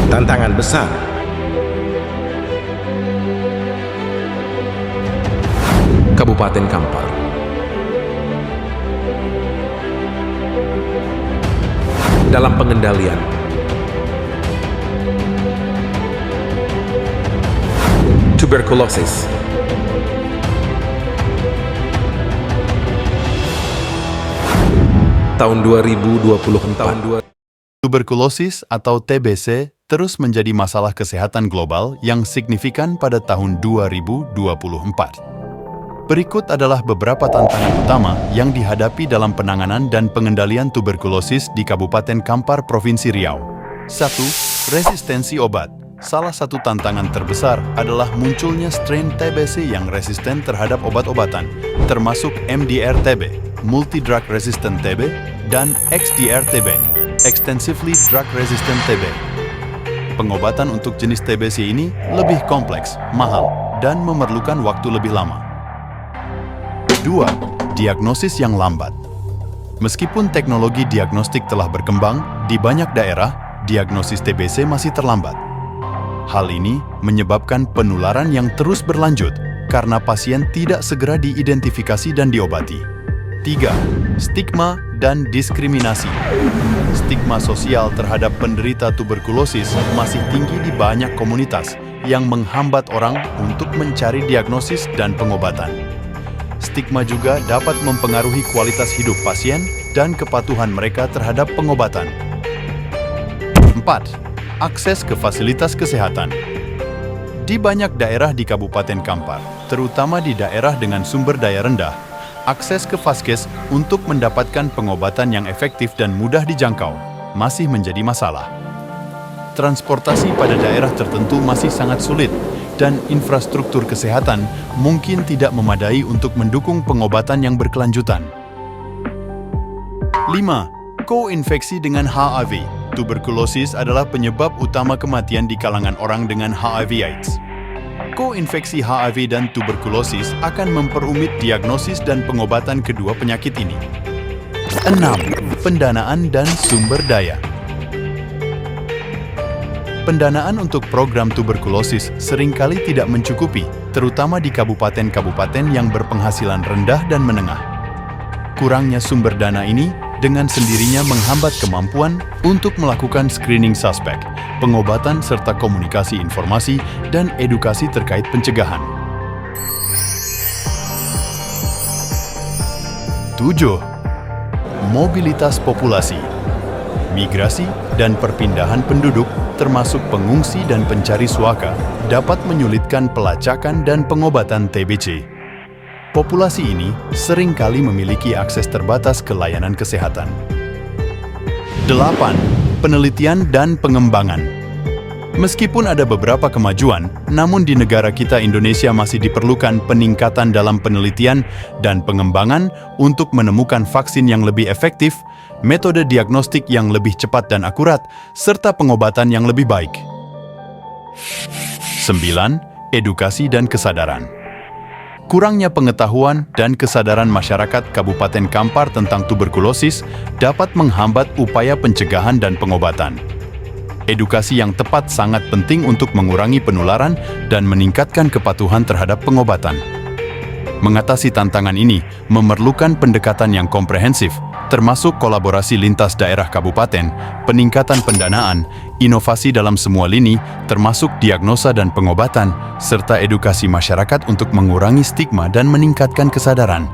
tantangan besar. Kabupaten Kampar. Dalam pengendalian. Tuberkulosis. Tahun 2024. Tuberkulosis atau TBC terus menjadi masalah kesehatan global yang signifikan pada tahun 2024. Berikut adalah beberapa tantangan utama yang dihadapi dalam penanganan dan pengendalian tuberkulosis di Kabupaten Kampar, Provinsi Riau. 1. Resistensi obat. Salah satu tantangan terbesar adalah munculnya strain TBC yang resisten terhadap obat-obatan, termasuk MDR-TB, Multi-Drug Resistant TB, dan XDR-TB, Extensively Drug Resistant TB. Pengobatan untuk jenis TBC ini lebih kompleks, mahal, dan memerlukan waktu lebih lama. 2. Diagnosis yang lambat. Meskipun teknologi diagnostik telah berkembang, di banyak daerah, diagnosis TBC masih terlambat. Hal ini menyebabkan penularan yang terus berlanjut karena pasien tidak segera diidentifikasi dan diobati. 3. Stigma dan diskriminasi. Stigma sosial terhadap penderita tuberkulosis masih tinggi di banyak komunitas yang menghambat orang untuk mencari diagnosis dan pengobatan. Stigma juga dapat mempengaruhi kualitas hidup pasien dan kepatuhan mereka terhadap pengobatan. 4. Akses ke fasilitas kesehatan. Di banyak daerah di Kabupaten Kampar, terutama di daerah dengan sumber daya rendah, akses ke Vaskes untuk mendapatkan pengobatan yang efektif dan mudah dijangkau masih menjadi masalah. Transportasi pada daerah tertentu masih sangat sulit, dan infrastruktur kesehatan mungkin tidak memadai untuk mendukung pengobatan yang berkelanjutan. 5. Koinfeksi dengan HIV. Tuberkulosis adalah penyebab utama kematian di kalangan orang dengan HIV/AIDS. Koinfeksi HIV dan tuberkulosis akan memperumit diagnosis dan pengobatan kedua penyakit ini. 6. Pendanaan dan sumber daya. Pendanaan untuk program tuberkulosis seringkali tidak mencukupi, terutama di kabupaten-kabupaten yang berpenghasilan rendah dan menengah. Kurangnya sumber dana ini dengan sendirinya menghambat kemampuan untuk melakukan screening suspek, pengobatan serta komunikasi informasi dan edukasi terkait pencegahan. 7. Mobilitas populasi. Migrasi dan perpindahan penduduk, termasuk pengungsi dan pencari suaka, dapat menyulitkan pelacakan dan pengobatan TBC. Populasi ini seringkali memiliki akses terbatas ke layanan kesehatan. 8. Penelitian dan pengembangan. Meskipun ada beberapa kemajuan, namun di negara kita Indonesia masih diperlukan peningkatan dalam penelitian dan pengembangan untuk menemukan vaksin yang lebih efektif, metode diagnostik yang lebih cepat dan akurat, serta pengobatan yang lebih baik. 9. Edukasi dan kesadaran. Kurangnya pengetahuan dan kesadaran masyarakat Kabupaten Kampar tentang tuberkulosis dapat menghambat upaya pencegahan dan pengobatan. Edukasi yang tepat sangat penting untuk mengurangi penularan dan meningkatkan kepatuhan terhadap pengobatan. Mengatasi tantangan ini memerlukan pendekatan yang komprehensif, termasuk kolaborasi lintas daerah kabupaten, peningkatan pendanaan, inovasi dalam semua lini, termasuk diagnosa dan pengobatan, serta edukasi masyarakat untuk mengurangi stigma dan meningkatkan kesadaran.